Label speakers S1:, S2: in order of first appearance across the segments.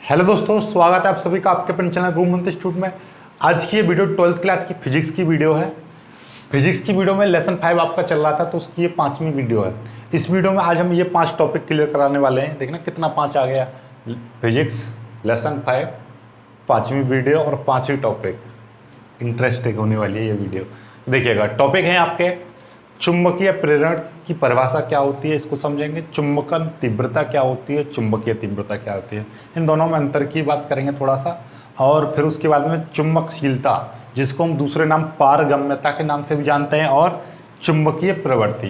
S1: Hello दोस्तों, स्वागत है आप सभी का आपके अपने चैनल गुरुमंत्र इंस्टीट्यूट में। आज की ये वीडियो 12th क्लास की फिजिक्स की वीडियो है। फिजिक्स की वीडियो में लेसन 5 आपका चल रहा था, तो उसकी ये 5वीं वीडियो है। इस वीडियो में आज हम ये 5 टॉपिक क्लियर कराने वाले हैं। देखना कितना 5 आ गया। फिजिक्स लेसन 5 5वीं वीडियो और 5वीं टॉपिक। इंटरेस्टिंग होने वाली है ये वीडियो। देखिएगा, टॉपिक है आपके चुंबकीय प्रेरण की परिभाषा क्या होती है, इसको समझेंगे। चुंबकन तीव्रता क्या होती है, चुंबकीय तीव्रता क्या होती है, इन दोनों में अंतर की बात करेंगे थोड़ा सा। और फिर उसके बाद में चुंबकशीलता, जिसको हम दूसरे नाम पारगम्यता के नाम से भी जानते हैं, और चुंबकीय प्रवृत्ति।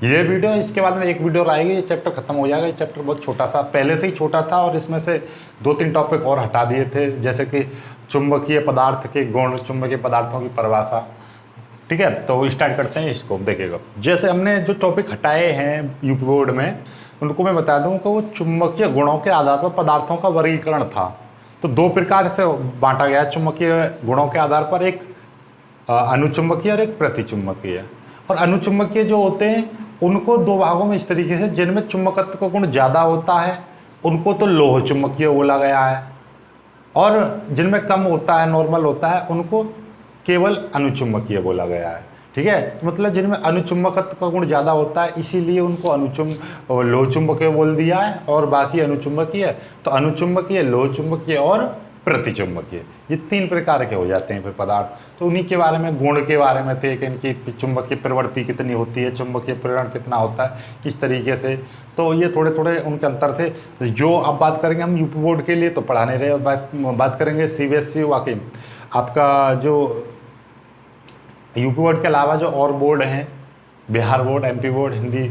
S1: ये वीडियो, इसके बाद में एक वीडियो आएगी, ये चैप्टर खत्म हो जाएगा। ये चैप्टर बहुत छोटा सा, पहले से ही छोटा था, और इसमें से 2-3 टॉपिक और हटा दिए थे, जैसे कि चुंबकीय पदार्थ के गुण, चुंबकीय पदार्थों की परिभाषा। ठीक है, तो स्टार्ट करते हैं इसको। देखिएगा, जैसे हमने जो टॉपिक हटाए हैं यूपी बोर्ड में, उनको मैं बता दूं कि वो चुंबकीय गुणों के आधार पर पदार्थों का वर्गीकरण था। तो 2 प्रकार से बांटा गया चुंबकीय गुणों के आधार पर, एक अनुचुंबकीय और एक प्रतिचुंबकीय। और अनुचुंबकीय जो होते हैं उनको 2 भागों में इस तरीके से, जिनमें चुंबकत्व का गुण ज़्यादा होता है उनको तो लोह चुंबकीय बोला गया है, और जिनमें कम होता है, नॉर्मल होता है, उनको केवल अनुचुंबकीय बोला गया है। ठीक है, तो मतलब जिनमें अनुचुंबकत्व का गुण ज़्यादा होता है इसीलिए उनको लोह चुंबकीय बोल दिया है, और बाकी अनुचुंबकीय। तो अनुचुंबकीय, लोह चुंबकीय और प्रतिचुंबकीय, ये 3 प्रकार के हो जाते हैं फिर पदार्थ। तो उन्हीं के बारे में, गुण के बारे में थे कि इनकी चुंबकीय प्रवृत्ति कितनी होती है, चुंबकीय प्रेरण कितना होता है, इस तरीके से। तो ये थोड़े थोड़े उनके अंतर थे। जो अब बात करेंगे हम यूपी बोर्ड के लिए, तो पढ़ा नहीं रहे, और बात करेंगे CBSE। वाकई आपका जो यूपी बोर्ड के अलावा जो और बोर्ड हैं, Bihar board, MP board, Hindi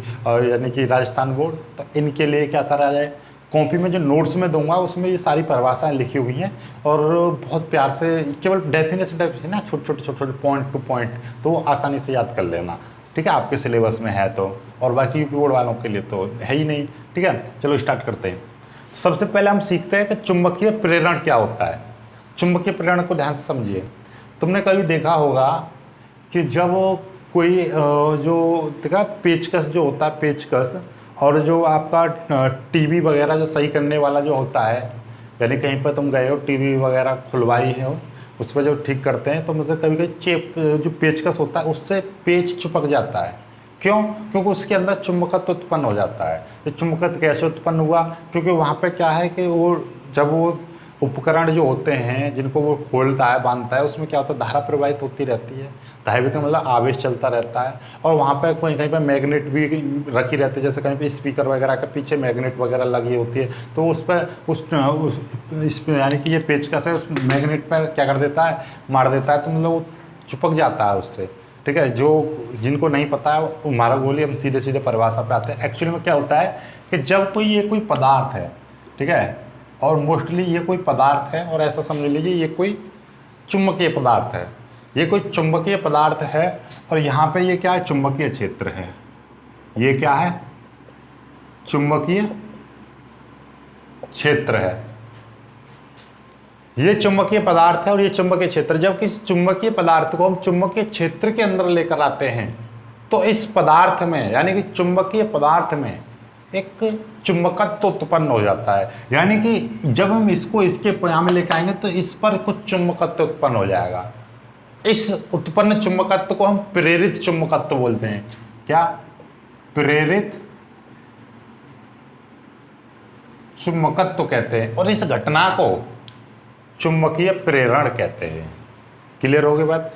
S1: यानी कि राजस्थान बोर्ड, तो इनके लिए क्या करा जाए, कॉपी में जो नोट्स में दूंगा उसमें ये सारी परिभाषाएं लिखी हुई हैं, और बहुत प्यार से, केवल डेफिनेशन ना, छोटे छोटे पॉइंट टू पॉइंट, तो आसानी से याद कर लेना। ठीक है, आपके सिलेबस में है तो, और बाकी यूपी बोर्ड वालों के लिए तो है ही नहीं। ठीक है, चलो स्टार्ट करते हैं। सबसे पहले हम सीखते हैं कि चुंबकीय प्रेरण क्या होता है। चुंबकीय प्रेरण को ध्यान से समझिए। तुमने कभी देखा होगा कि जब कोई जो देखा, पेचकस जो होता है, पेचकस, और जो आपका टीवी वगैरह जो सही करने वाला जो होता है, यानी कहीं पर तुम गए हो, टीवी वगैरह खुलवाई हो, उस पर जो ठीक करते हैं, तो मतलब कभी कभी जो पेचकस होता है उससे पेच चिपक जाता है। क्यों? क्योंकि उसके अंदर चुंबकत्व उत्पन्न हो जाता है। ये चुंबकत्व कैसे उत्पन्न हुआ? क्योंकि वहाँ पे क्या है कि वो जब वो उपकरण जो होते हैं जिनको वो खोलता है, बांधता है, उसमें क्या होता है, धारा प्रवाहित होती रहती है। धारा का मतलब आवेश चलता रहता है, और वहाँ पे कहीं पर मैग्नेट भी रखी रहती है, जैसे कहीं पे स्पीकर वगैरह के पीछे मैग्नेट वगैरह लगी होती है, तो उस पर यानी कि ये पेचकस है, उस मैग्नेट पर क्या कर देता है, मार देता है, तो मतलब वो चिपक जाता है उससे। ठीक है, जो जिनको नहीं पता है वो मारा गोली, हम सीधे सीधे परिभाषा पे आते हैं। एक्चुअली में क्या होता है कि जब कोई पदार्थ है, ठीक है, और मोस्टली ये कोई पदार्थ है, और ऐसा समझ लीजिए ये कोई चुंबकीय पदार्थ है, ये कोई चुंबकीय पदार्थ है, और यहाँ पे ये क्या है, चुंबकीय क्षेत्र है। ये क्या है, चुंबकीय क्षेत्र है। ये चुंबकीय पदार्थ है और ये चुंबकीय क्षेत्र। जब किसी चुंबकीय पदार्थ को हम चुंबकीय क्षेत्र के अंदर लेकर आते हैं, तो इस पदार्थ में, यानी कि चुंबकीय पदार्थ में एक चुंबकत्व उत्पन्न हो जाता है। यानी कि जब हम इसको इसके यहाँ में लेकर आएंगे तो इस पर कुछ चुंबकत्व उत्पन्न हो जाएगा। इस उत्पन्न चुंबकत्व को हम प्रेरित चुंबकत्व बोलते हैं। क्या? प्रेरित चुंबकत्व कहते हैं, और इस घटना को चुंबकीय प्रेरण कहते हैं। क्लियर हो गई बात?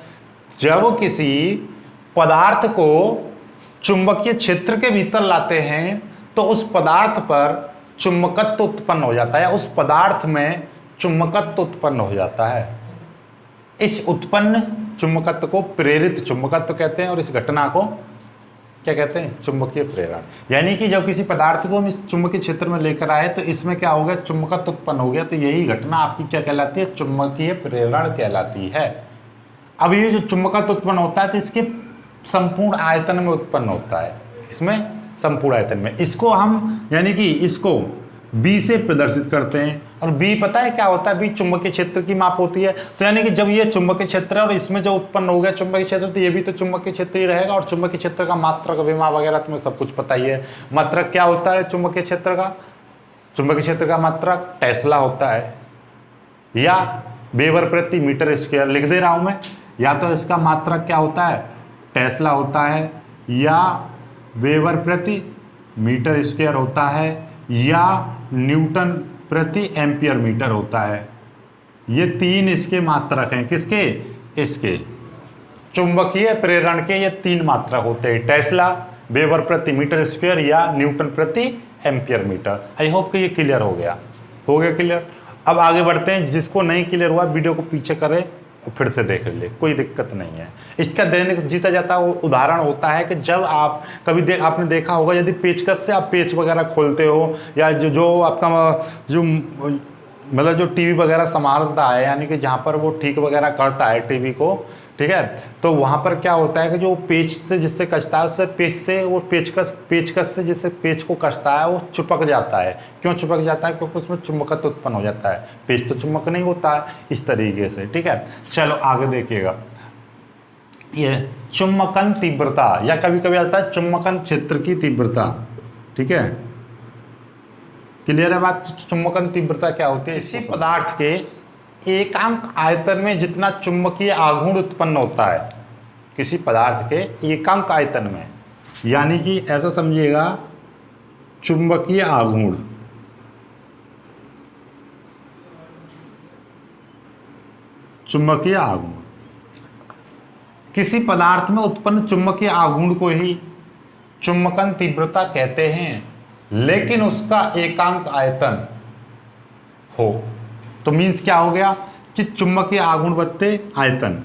S1: जब किसी पदार्थ को चुंबकीय क्षेत्र के भीतर लाते हैं तो उस पदार्थ पर चुंबकत्व उत्पन्न हो जाता है, उस पदार्थ में चुंबकत्व उत्पन्न हो जाता है। इस उत्पन्न चुंबकत्व को प्रेरित चुंबकत्व कहते हैं, और इस घटना को क्या कहते हैं, चुंबकीय प्रेरण। यानी कि जब किसी पदार्थ को हम इस चुंबकीय क्षेत्र में लेकर आए तो इसमें क्या हो गया, चुंबकत्व उत्पन्न हो गया, तो यही घटना आपकी क्या कहलाती है, चुंबकीय प्रेरण कहलाती है। अब ये जो चुंबकत्व उत्पन्न होता है तो इसके संपूर्ण आयतन में उत्पन्न होता है। इसमें संपूर्ण आयतन में, इसको हम यानी कि इसको B से प्रदर्शित करते हैं, और B पता है क्या होता है, B चुंबकीय क्षेत्र की माप होती है। तो यानी कि जब ये चुंबकीय क्षेत्र है और इसमें जो उत्पन्न हो गया चुंबकीय क्षेत्र, तो ये भी तो चुंबकीय क्षेत्र ही रहेगा। और चुंबकीय क्षेत्र का मात्रक, विमा वगैरह तुम्हें सब कुछ पता ही है। मात्रक क्या होता है चुंबकीय क्षेत्र का? चुंबकीय क्षेत्र का मात्रक टेस्ला होता है, या वेबर प्रति मीटर स्क्वायर लिख दे रहा हूं मैं, या तो इसका मात्रक क्या होता है टेस्ला होता है, या वेबर प्रति मीटर स्क्वायर होता है, या न्यूटन प्रति एम्पियर मीटर होता है। ये तीन इसके मात्रक हैं, किसके, इसके चुंबकीय प्रेरण के ये तीन मात्रक होते हैं, टेस्ला, वेबर प्रति मीटर स्क्वायर या न्यूटन प्रति एम्पियर मीटर। आई होप कि ये क्लियर हो गया क्लियर। अब आगे बढ़ते हैं, जिसको नहीं क्लियर हुआ वीडियो को पीछे करें और फिर से देख ले, कोई दिक्कत नहीं है। इसका दैनिक जीता जाता उदाहरण होता है कि जब आप कभी आपने देखा होगा, यदि पेचकस से आप पेच वगैरह खोलते हो, या जो आपका जो मतलब जो टीवी वगैरह संभालता है, यानी कि जहाँ पर वो ठीक वगैरह करता है टीवी को, ठीक है, तो वहाँ पर क्या होता है कि जो पेच से जिससे कसता है, उससे पेच से वो पेचकस से जिससे पेच को कसता है वो चिपक जाता है। क्यों चिपक जाता है? क्योंकि उसमें चुंबकत्व उत्पन्न हो जाता है। पेच तो चुंबक नहीं होता है, इस तरीके से, ठीक है। चलो आगे देखिएगा, ये चुंबकन तीव्रता, या कभी कभी आता है चुंबकन क्षेत्र की तीव्रता, ठीक है, क्लियर है बात। चुंबकन तीव्रता क्या होती है? इसी पदार्थ के एकांक आयतन में जितना चुंबकीय आघूर्ण उत्पन्न होता है, किसी पदार्थ के एकांक आयतन में, यानी कि ऐसा समझिएगा चुंबकीय आघूर्ण, चुंबकीय आघूर्ण, किसी पदार्थ में उत्पन्न चुंबकीय आघूर्ण को ही चुंबकन तीव्रता कहते हैं, लेकिन उसका एकांक आयतन हो। तो मीन्स क्या हो गया कि चुंबकीय आघूर्ण बत्ते आयतन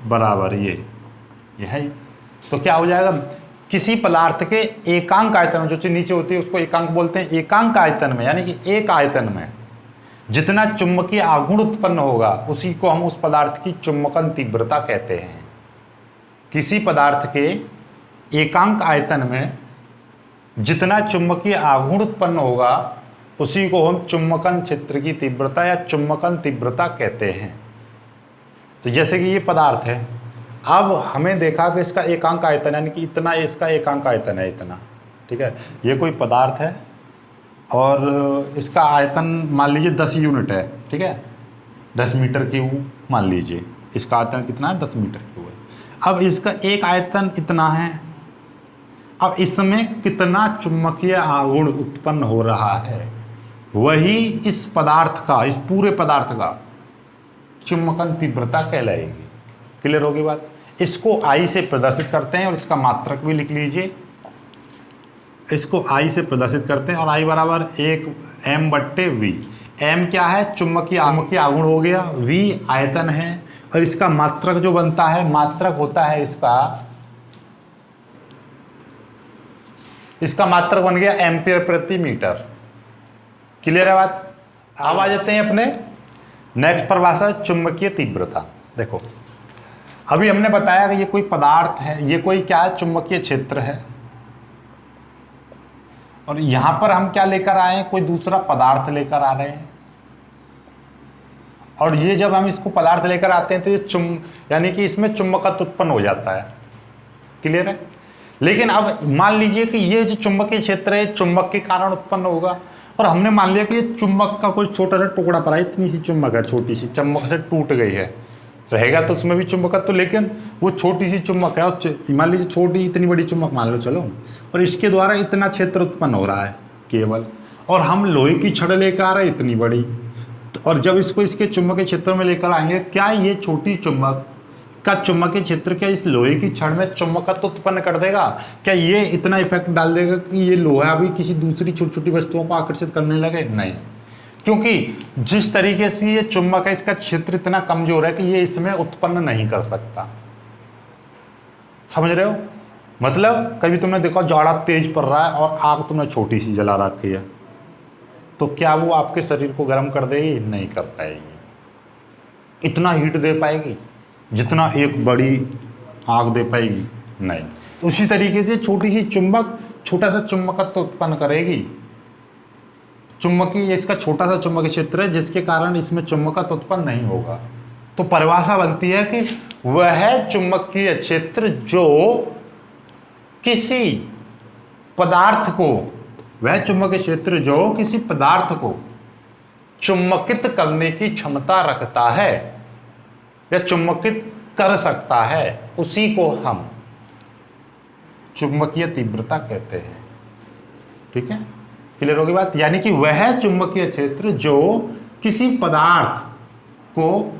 S1: बराबर ये है। तो क्या हो जाएगा, किसी पदार्थ के एकांक आयतन में, जो चीज नीचे होती है उसको एकांक बोलते हैं, एकांक आयतन में यानी कि एक आयतन में जितना चुंबकीय आघूर्ण उत्पन्न होगा उसी को हम उस पदार्थ की चुंबकन तीव्रता कहते हैं। किसी पदार्थ के एकांक आयतन में जितना चुंबकीय आघूर्ण उत्पन्न होगा उसी को हम चुंबकन क्षेत्र की तीव्रता या चुंबकन तीव्रता कहते हैं। तो जैसे कि ये पदार्थ है, अब हमें देखा कि इसका एकांक आयतन यानी कि इतना, इसका एकांक आयतन है इतना, ठीक है। ये कोई पदार्थ है और इसका आयतन मान लीजिए 10 यूनिट है, ठीक है, 10 मीटर क्यूब मान लीजिए, इसका आयतन कितना है 10 मीटर क्यूब है। अब इसका एक आयतन इतना है, अब इसमें कितना चुंबकीय आघूर्ण उत्पन्न हो रहा है वही इस पदार्थ का, इस पूरे पदार्थ का चुंबकन तीव्रता कहलाएगी। क्लियर होगी बात। इसको आई से प्रदर्शित करते हैं और इसका मात्रक भी लिख लीजिए। इसको आई से प्रदर्शित करते हैं और आई बराबर 1m/v। m क्या है? चुंबकीय आघूर्ण हो गया, v आयतन है, और इसका मात्रक जो बनता है, मात्रक होता है इसका मात्रक बन गया एम्पियर प्रति मीटर। क्लियर है बात। अब आ जाते हैं अपने नेक्स्ट परिभाषा, चुंबकीय तीव्रता। देखो अभी हमने बताया कि ये कोई पदार्थ है, ये कोई क्या है, चुंबकीय क्षेत्र है, और यहां पर हम क्या लेकर आए हैं, कोई दूसरा पदार्थ लेकर आ रहे हैं। और ये जब हम इसको पदार्थ लेकर आते हैं तो ये यानी कि इसमें चुंबकत्व उत्पन्न हो जाता है। क्लियर है। लेकिन अब मान लीजिए कि ये जो चुंबकीय क्षेत्र है चुंबक के कारण उत्पन्न होगा, और हमने मान लिया कि ये चुंबक का कोई छोटा सा टुकड़ा पड़ा है, इतनी सी चुंबक है, छोटी सी चुंबक से टूट गई है, रहेगा तो उसमें भी चुंबकत्व, लेकिन वो छोटी सी चुंबक है, और मान लीजिए छोटी, इतनी बड़ी चुंबक मान लो चलो, और इसके द्वारा इतना क्षेत्र उत्पन्न हो रहा है केवल, और हम लोहे की छड़ लेकर आ रहे हैं इतनी बड़ी, और जब इसको इसके चुंबकीय क्षेत्र में लेकर आएंगे, क्या ये छोटी चुंबक का चुंबकीय क्षेत्र क्या इस लोहे की छड़ में चुंबकत्व उत्पन्न कर देगा? क्या ये इतना इफेक्ट डाल देगा कि ये लोहा भी किसी दूसरी छोटी छोटी वस्तुओं को आकर्षित करने लगे? नहीं, क्योंकि जिस तरीके से ये चुंबक है इसका क्षेत्र इतना कमजोर है कि ये इसमें उत्पन्न नहीं कर सकता। समझ रहे हो? मतलब कभी तुमने देखा जाड़ा तेज पड़ रहा है और आग तुमने छोटी सी जला रखी है, तो क्या वो आपके शरीर को गर्म कर देगी? नहीं कर पाएगी। इतना हीट दे पाएगी जितना एक बड़ी आग दे पाएगी? नहीं। तो उसी तरीके से छोटी सी चुंबक छोटा सा चुंबकत्व उत्पन्न करेगी। चुंबकीय, इसका छोटा सा चुंबकीय क्षेत्र है जिसके कारण इसमें चुंबकत्व उत्पन्न नहीं होगा। तो परिभाषा बनती है कि वह चुंबकीय क्षेत्र जो किसी पदार्थ को वह चुंबकीय क्षेत्र जो किसी पदार्थ को चुंबकित करने की क्षमता रखता है या चुंबकित कर सकता है, उसी को हम चुंबकीय तीव्रता कहते हैं। ठीक है, क्लियर होगी बात। यानी कि वह चुंबकीय क्षेत्र जो किसी पदार्थ को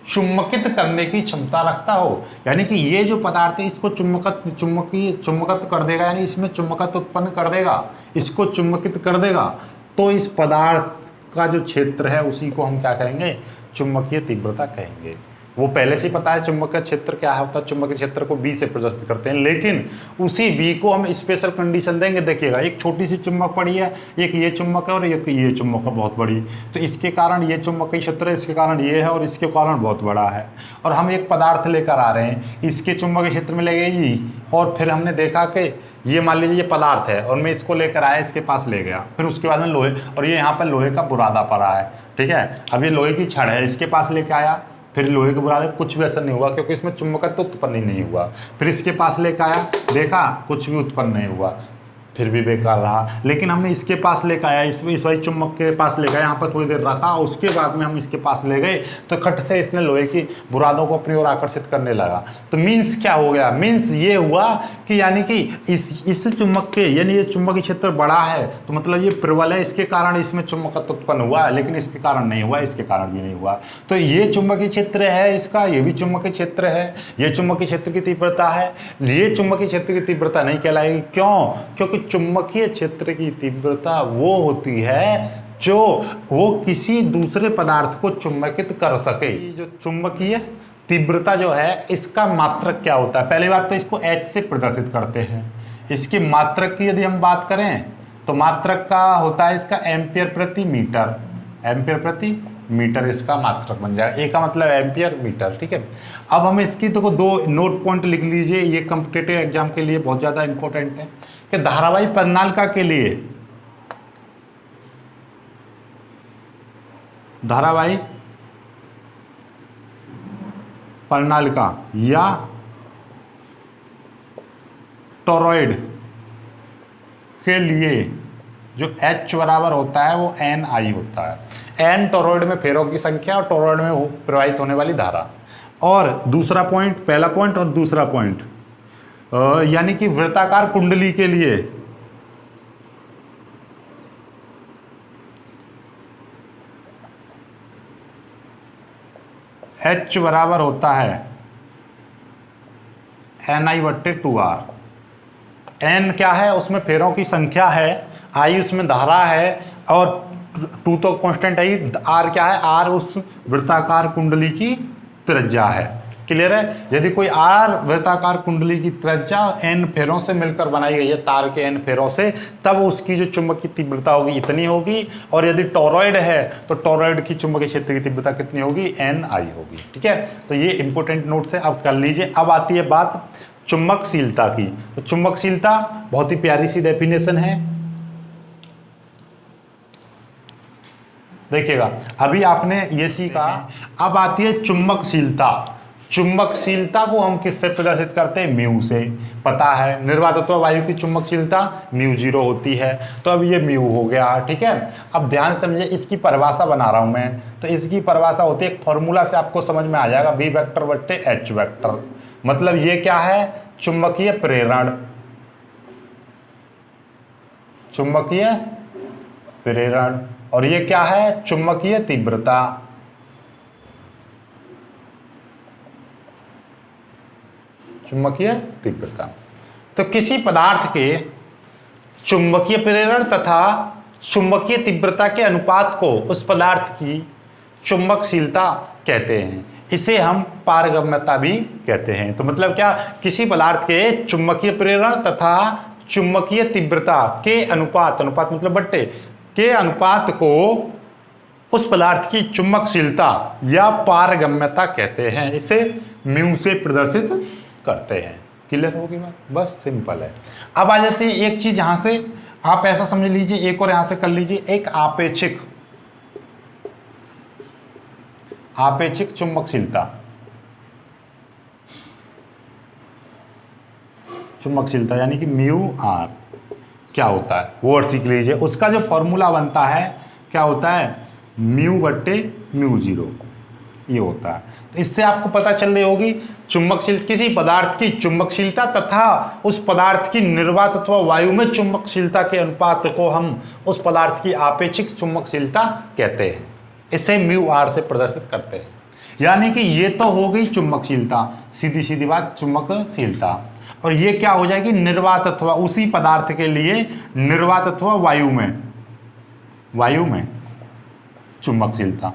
S1: चुंबकित करने की क्षमता रखता हो, यानी कि ये जो पदार्थ है इसको चुंबकित कर देगा, यानी इसमें चुंबकत्व उत्पन्न कर देगा, इसको चुंबकित कर देगा, तो इस पदार्थ का जो क्षेत्र है उसी को हम क्या कहेंगे, चुंबकीय तीव्रता कहेंगे। वो पहले से पता है चुंबकीय क्षेत्र क्या होता है, चुंबकीय क्षेत्र को बी से प्रदर्शित करते हैं, लेकिन उसी बी को हम स्पेशल कंडीशन देंगे। देखिएगा, एक छोटी सी चुंबक पड़ी है, एक ये चुंबक है और एक ये चुंबक है बहुत बड़ी, तो इसके कारण ये चुंबकीय क्षेत्र है, इसके कारण ये है और इसके कारण बहुत बड़ा है। और हम एक पदार्थ लेकर आ रहे हैं, इसके चुंबकीय क्षेत्र में लगे ई, और फिर हमने देखा कि ये मान लीजिए ये पदार्थ है और मैं इसको लेकर आया, इसके पास ले गया, फिर उसके बाद में लोहे, और ये यहाँ पर लोहे का बुरादा पड़ा है। ठीक है, अब ये लोहे की छड़ है, इसके पास लेके आया, फिर लोहे के बुरादे, कुछ भी असर नहीं हुआ क्योंकि इसमें चुंबकत्व उत्पन्न ही नहीं हुआ। फिर इसके पास लेकर आया, देखा कुछ भी उत्पन्न नहीं हुआ, फिर भी बेकार रहा। लेकिन हमने इसके पास लेकर आया, इस वही चुंबक के पास ले गए, यहाँ पर थोड़ी देर रखा, उसके बाद में हम इसके पास ले गए तो खट से इसने लोहे की बुरादों को अपनी ओर आकर्षित करने लगा। तो मीन्स क्या हो गया, मीन्स ये हुआ कि यानी कि इस चुंबक के, यानी ये चुंबकीय क्षेत्र बड़ा है तो मतलब ये प्रबल है, इसके कारण इसमें चुंबकत्व उत्पन्न हुआ है, लेकिन इसके कारण नहीं हुआ, इसके कारण भी नहीं हुआ। तो ये चुंबकीय क्षेत्र है इसका, ये भी चुंबकीय क्षेत्र है, ये चुंबकीय क्षेत्र की तीव्रता है, ये चुंबकीय क्षेत्र की तीव्रता नहीं कहलाएगी। क्यों? क्योंकि चुंबकीय क्षेत्र की तीव्रता वो होती है जो वो किसी दूसरे पदार्थ को चुंबकित कर सके। ये जो चुंबकीय तीव्रता जो है इसका मात्रक क्या होता है, पहली बात तो इसको H से प्रदर्शित करते हैं। इसकी मात्रक की यदि हम बात करें तो मात्रक का होता है इसका एम्पियर प्रति मीटर, एम्पियर प्रति मीटर इसका मात्रक बन जाएगा। ए का मतलब एम्पियर, मीटर। ठीक है, अब हम इसकी तो दो नोट पॉइंट लिख लीजिए, ये कॉम्पिटिटिव एग्जाम के लिए बहुत ज़्यादा इंपॉर्टेंट है कि धारावाही प्रणालिका के लिए, धारावाही प्रणालिका या टोरॉइड के लिए जो H बराबर होता है वो NI होता है। N टोरॉइड में फेरों की संख्या और टोरॉइड में प्रवाहित होने वाली धारा। और दूसरा पॉइंट, पहला पॉइंट और दूसरा पॉइंट, यानी कि वृत्ताकार कुंडली के लिए H बराबर होता है NI/2R। N क्या है, उसमें फेरों की संख्या है, I उसमें धारा है और 2 तो कांस्टेंट है, R क्या है, R उस वृत्ताकार कुंडली की त्रिज्या है। क्लियर है, यदि कोई R वृत्ताकार कुंडली की त्रिज्या N फेरों से मिलकर बनाई गई है, तार के N फेरों से, तब उसकी जो चुंबकीय तीव्रता होगी इतनी होगी। और यदि टोरॉइड है तो टोरॉइड की चुंबकीय क्षेत्र की तीव्रता कितनी होगी, NI होगी। ठीक है, तो ये इंपॉर्टेंट नोट से अब कर लीजिए। अब आती है बात चुंबकशीलता की। तो चुंबकशीलता बहुत ही प्यारी सी डेफिनेशन है, देखिएगा अभी आपने ये सीखा। अब आती है चुंबकशीलता। चुंबकशीलता को हम किससे प्रदर्शित करते हैं, म्यू से। पता है निर्वातत्व वायु की चुंबकशीलता μ0 होती है, तो अब ये म्यू हो गया। ठीक है, अब ध्यान से समझिए, इसकी परिभाषा बना रहा हूं मैं, तो इसकी परिभाषा होती है, एक फॉर्मूला से आपको समझ में आ जाएगा, B वेक्टर बट्टे H वेक्टर। मतलब ये क्या है, चुंबकीय प्रेरण, चुंबकीय प्रेरण, और ये क्या है, चुंबकीय तीव्रता। चुंबकीय तीव्रता। तो किसी पदार्थ के चुंबकीय प्रेरण तथा चुंबकीय तीव्रता के अनुपात को उस पदार्थ की चुंबकशीलता कहते हैं। इसे हम पारगम्यता भी कहते हैं। तो मतलब क्या, किसी पदार्थ के चुंबकीय प्रेरण तथा चुंबकीय तीव्रता के अनुपात, अनुपात मतलब बट्टे के अनुपात को उस पदार्थ की चुंबकशीलता या पारगम्यता कहते हैं। इसे म्यू से प्रदर्शित करते हैं। क्लियर होगी बात, बस सिंपल है। अब आ जाती है एक चीज, यहां से आप ऐसा समझ लीजिए, एक और यहां से कर लीजिए, एक आपेक्षिक, आपेक्षिक चुंबकशीलता। चुंबकशीलता यानी कि μr क्या होता है वो और सीख लीजिए। उसका जो फॉर्मूला बनता है क्या होता है, μ/μ0 ये होता है। तो इससे आपको पता चल रही होगी चुंबकशील किसी पदार्थ की चुंबकशीलता तथा उस पदार्थ की निर्वात अथवा वायु में चुंबकशीलता के अनुपात को हम उस पदार्थ की आपेक्षिक चुंबकशीलता कहते हैं। इसे μr से प्रदर्शित करते हैं। यानी कि ये तो हो गई चुंबकशीलता, सीधी सीधी बात चुंबकशीलता। और ये क्या हो जाएगी, निर्वात अथवा उसी पदार्थ के लिए निर्वात अथवा वायु में चुंबकशीलता।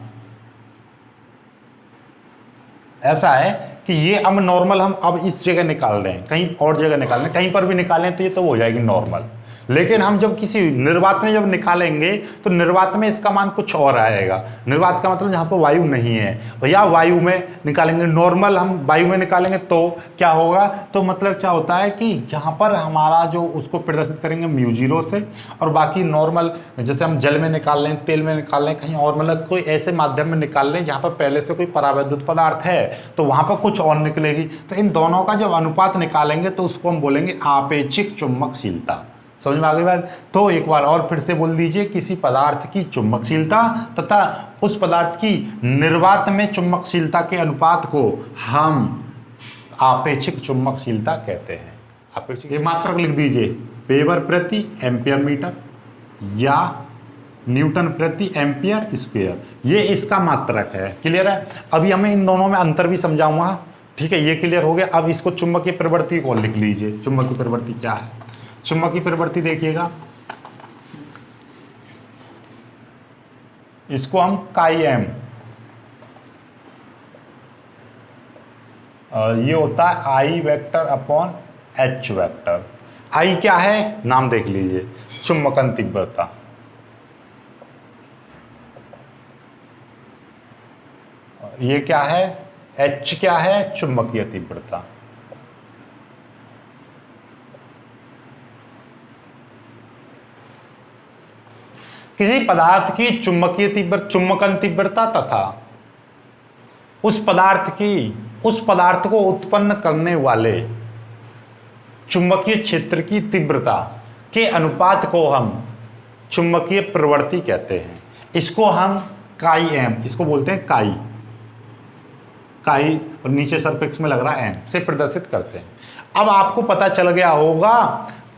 S1: ऐसा है कि ये अब नॉर्मल हम अब इस जगह निकाल रहे हैं, कहीं और जगह निकाल रहे हैं, कहीं पर भी निकालें तो ये तो हो जाएगी नॉर्मल। लेकिन हम जब किसी निर्वात में जब निकालेंगे तो निर्वात में इसका मान कुछ और आएगा। निर्वात का मतलब जहाँ पर वायु नहीं है, या वायु में निकालेंगे, नॉर्मल हम वायु में निकालेंगे तो क्या होगा, तो मतलब क्या होता है कि यहाँ पर हमारा जो उसको प्रदर्शित करेंगे μ0 से, और बाकी नॉर्मल जैसे हम जल में निकाल लें, तेल में निकाल लें, कहीं और मतलब कोई ऐसे माध्यम में निकाल लें जहाँ पर पहले से कोई परावैद्युत पदार्थ है तो वहाँ पर कुछ और निकलेगी। तो इन दोनों का जब अनुपात निकालेंगे तो उसको हम बोलेंगे आपेक्षिक चुंबकशीलता। समझ में आ गई बात। तो एक बार और फिर से बोल दीजिए, किसी पदार्थ की चुंबकशीलता तथा उस पदार्थ की निर्वात में चुंबकशीलता के अनुपात को हम आपेक्षिक चुंबकशीलता कहते हैं। आपेक्षिक मात्रक लिख दीजिए, वेबर प्रति एम्पियर मीटर या न्यूटन प्रति एम्पियर स्क्वायर, ये इसका मात्रक है। क्लियर है। अभी हमें इन दोनों में अंतर भी समझाऊंगा, ठीक है, ये क्लियर हो गया। अब इसको चुंबकीय प्रवृत्ति को लिख लीजिए। चुंबकीय प्रवृत्ति क्या है, चुंबकीय प्रवृत्ति देखिएगा, इसको हम काई-एम, ये होता है आई वेक्टर अपॉन एच वेक्टर। आई क्या है, नाम देख लीजिए, चुंबकन तीव्रता। ये क्या है, एच क्या है, चुंबकीय तीव्रता। किसी पदार्थ की चुंबकन तीव्रता तथा उस पदार्थ को उत्पन्न करने वाले चुंबकीय क्षेत्र की तीव्रता के अनुपात को हम चुंबकीय प्रवृत्ति कहते हैं। इसको हम काई-एम, इसको बोलते हैं काई और नीचे सरफिक्स में लग रहा है एम से प्रदर्शित करते हैं। अब आपको पता चल गया होगा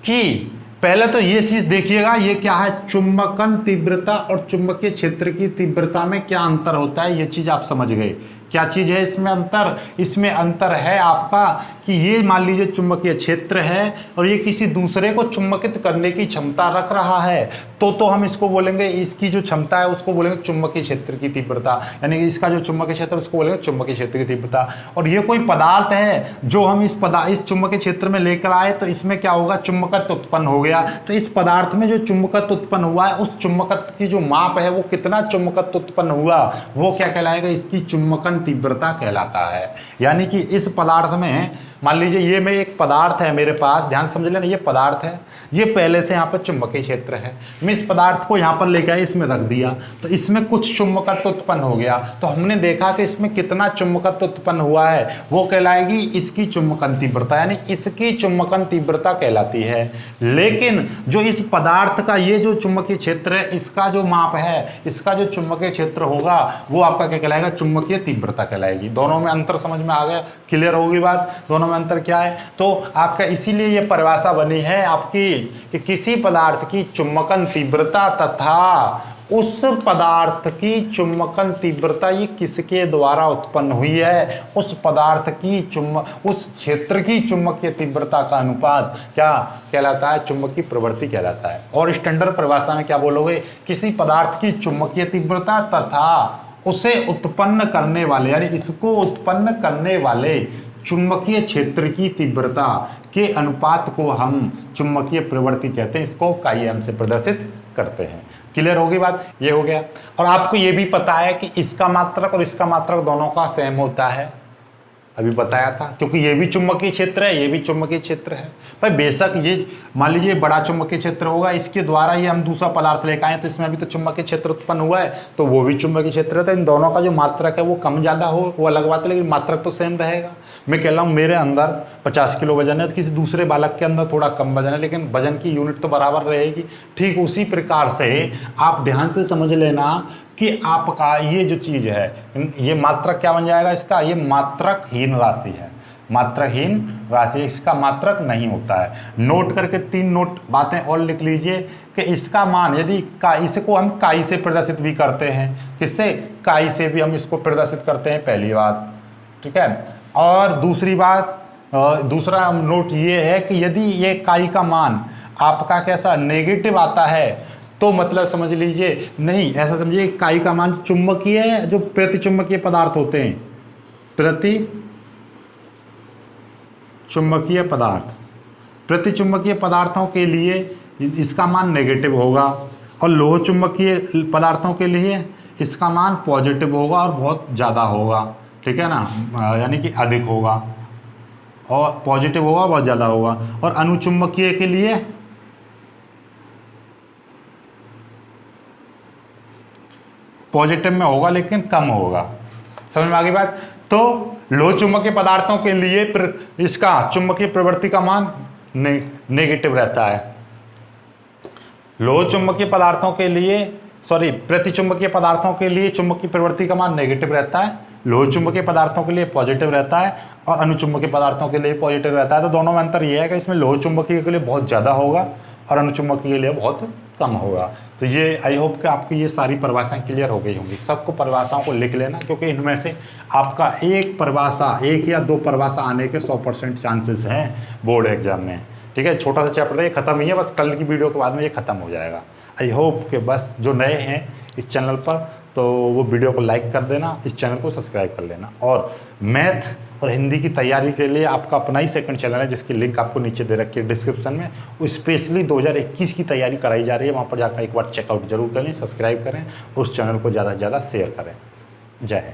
S1: कि पहले तो ये चीज देखिएगा, ये क्या है, चुंबकन तीव्रता और चुंबकीय क्षेत्र की तीव्रता में क्या अंतर होता है, ये चीज आप समझ गए। क्या चीज है इसमें अंतर, इसमें अंतर है आपका कि ये मान लीजिए चुंबकीय क्षेत्र है और ये किसी दूसरे को चुंबकित करने की क्षमता रख रहा है, तो हम इसको बोलेंगे, इसकी जो क्षमता है उसको बोलेंगे चुंबकीय क्षेत्र की तीव्रता, यानी कि इसका जो चुंबकीय क्षेत्र उसको बोलेंगे चुंबकीय क्षेत्र की तीव्रता। और ये कोई पदार्थ है जो हम इस चुंबकीय क्षेत्र में लेकर आए तो इसमें क्या होगा, चुंबकत्व उत्पन्न हो गया। तो इस पदार्थ में जो चुंबकत्व उत्पन्न हुआ है उस चुंबकत्व की जो माप है वो कितना चुंबकत्व उत्पन्न हुआ वो क्या कहलाएगा, इसकी चुंबकन तीव्रता कहलाता है। यानी कि इस पदार्थ में मान लीजिए ये में एक पदार्थ है मेरे पास, ध्यान समझ लेना, ये पदार्थ है, ये पहले से यहाँ पर चुंबकीय क्षेत्र है, मैं इस पदार्थ को यहाँ पर लेकर आया, इसमें रख दिया तो इसमें कुछ चुंबकत्व उत्पन्न हो गया। तो हमने देखा कि इसमें कितना चुंबकत्व उत्पन्न हुआ है वो कहलाएगी इसकी चुंबकन तीव्रता, यानी इसकी चुंबकन तीव्रता कहलाती है। लेकिन जो इस पदार्थ का ये जो चुंबकीय क्षेत्र है इसका जो माप है, इसका जो चुंबकीय क्षेत्र होगा वो आपका क्या कहलाएगा, चुंबकीय तीव्रता कहलाएगी। दोनों में अंतर समझ में आ गया, क्लियर होगी बात, दोनों में अंतर क्या है। तो आपका इसीलिए ये परिभाषा बनी है आपकी कि किसी पदार्थ की चुंबकन तीव्रता तथा उस पदार्थ की चुंबकन तीव्रता ये किसके द्वारा उत्पन्न हुई है, उस पदार्थ की उस क्षेत्र की चुंबकीय तीव्रता का अनुपात क्या कहलाता है, चुंबकीय प्रवृत्ति कहलाता है। और स्टैंडर्ड परिभाषा में क्या बोलोगे, किसी पदार्थ की चुंबकीय तीव्रता तथा उसे उत्पन्न करने वाले, यानी इसको उत्पन्न करने वाले चुंबकीय क्षेत्र की तीव्रता के अनुपात को हम चुंबकीय प्रवृत्ति कहते हैं। इसको काई-एम से प्रदर्शित करते हैं। क्लियर होगी बात, ये हो गया। और आपको ये भी पता है कि इसका मात्रक और इसका मात्रक दोनों का सेम होता है, अभी बताया था, क्योंकि ये भी चुंबकीय क्षेत्र है, ये भी चुंबकीय क्षेत्र है भाई। बेशक ये मान लीजिए बड़ा चुंबकीय क्षेत्र होगा, इसके द्वारा ये हम दूसरा पदार्थ लेकर आए तो इसमें भी तो चुंबकीय क्षेत्र उत्पन्न हुआ है, तो वो भी चुंबकीय क्षेत्र है। तो इन दोनों का जो मात्रक है वो कम ज़्यादा हो वो अलग बात है, लेकिन मात्रक तो सेम रहेगा। मैं कह रहा हूँ मेरे अंदर 50 किलो वजन है तो किसी दूसरे बालक के अंदर थोड़ा कम वजन है, लेकिन वजन की यूनिट तो बराबर रहेगी। ठीक उसी प्रकार से आप ध्यान से समझ लेना कि आपका ये जो चीज़ है, ये मात्रक क्या बन जाएगा इसका, ये मात्रकहीन राशि है, मात्रकहीन राशि, इसका मात्रक नहीं होता है। नोट करके 3 नोट बातें और लिख लीजिए कि इसका मान यदि इसको हम काई से प्रदर्शित भी करते हैं, किससे, काई से भी हम इसको प्रदर्शित करते हैं, पहली बात, ठीक है। और दूसरी बात, दूसरा नोट ये है कि यदि ये काई का मान आपका कैसा नेगेटिव आता है तो मतलब समझ लीजिए, नहीं ऐसा समझिए काई का मान चुंबकीय है, जो प्रतिचुंबकीय पदार्थ होते हैं, प्रतिचुंबकीय पदार्थ, प्रतिचुंबकीय पदार्थों के लिए इसका मान नेगेटिव होगा, और लोह चुंबकीय पदार्थों के लिए इसका मान पॉजिटिव होगा और बहुत ज़्यादा होगा, ठीक है ना, यानी कि अधिक होगा, और पॉजिटिव होगा बहुत ज़्यादा होगा। और अनुचुंबकीय के लिए पॉजिटिव में होगा लेकिन कम होगा। समझ में आ गई बात। तो लोह चुंबकीय पदार्थों के लिए इसका चुंबकीय प्रवृत्ति का मान नेगेटिव रहता है। लोह चुंबकीय पदार्थों के लिए प्रतिचुंबकीय पदार्थों के लिए चुंबकीय प्रवृत्ति का मान नेगेटिव रहता है, लोह चुंबकीय पदार्थों के लिए पॉजिटिव रहता है, और अनुचुंबकीय पदार्थों के लिए पॉजिटिव रहता है। तो दोनों में अंतर यह है कि इसमें लोह चुंबकीय के लिए बहुत ज़्यादा होगा और अनुचुंबकीय के लिए बहुत कम होगा। तो ये आई होप कि आपकी ये सारी परिभाषाएं क्लियर हो गई होंगी। सबको परिभाषाओं को लिख लेना, क्योंकि इनमें से आपका एक परिभाषा, 1 या 2 परिभाषा आने के 100% चांसेस हैं बोर्ड एग्जाम में, ठीक है। छोटा सा चैप्टर है, ये खत्म ही है, बस कल की वीडियो के बाद में ये खत्म हो जाएगा। आई होप कि बस जो नए हैं इस चैनल पर तो वो वीडियो को लाइक कर देना, इस चैनल को सब्सक्राइब कर लेना। और मैथ और हिंदी की तैयारी के लिए आपका अपना ही सेकंड चैनल है, जिसकी लिंक आपको नीचे दे रखी है डिस्क्रिप्शन में, वो स्पेशली 2021 की तैयारी कराई जा रही है। वहाँ पर जाकर एक बार चेकआउट जरूर करें, सब्सक्राइब करें, उस चैनल को ज़्यादा से ज़्यादा शेयर करें। जय हिंद।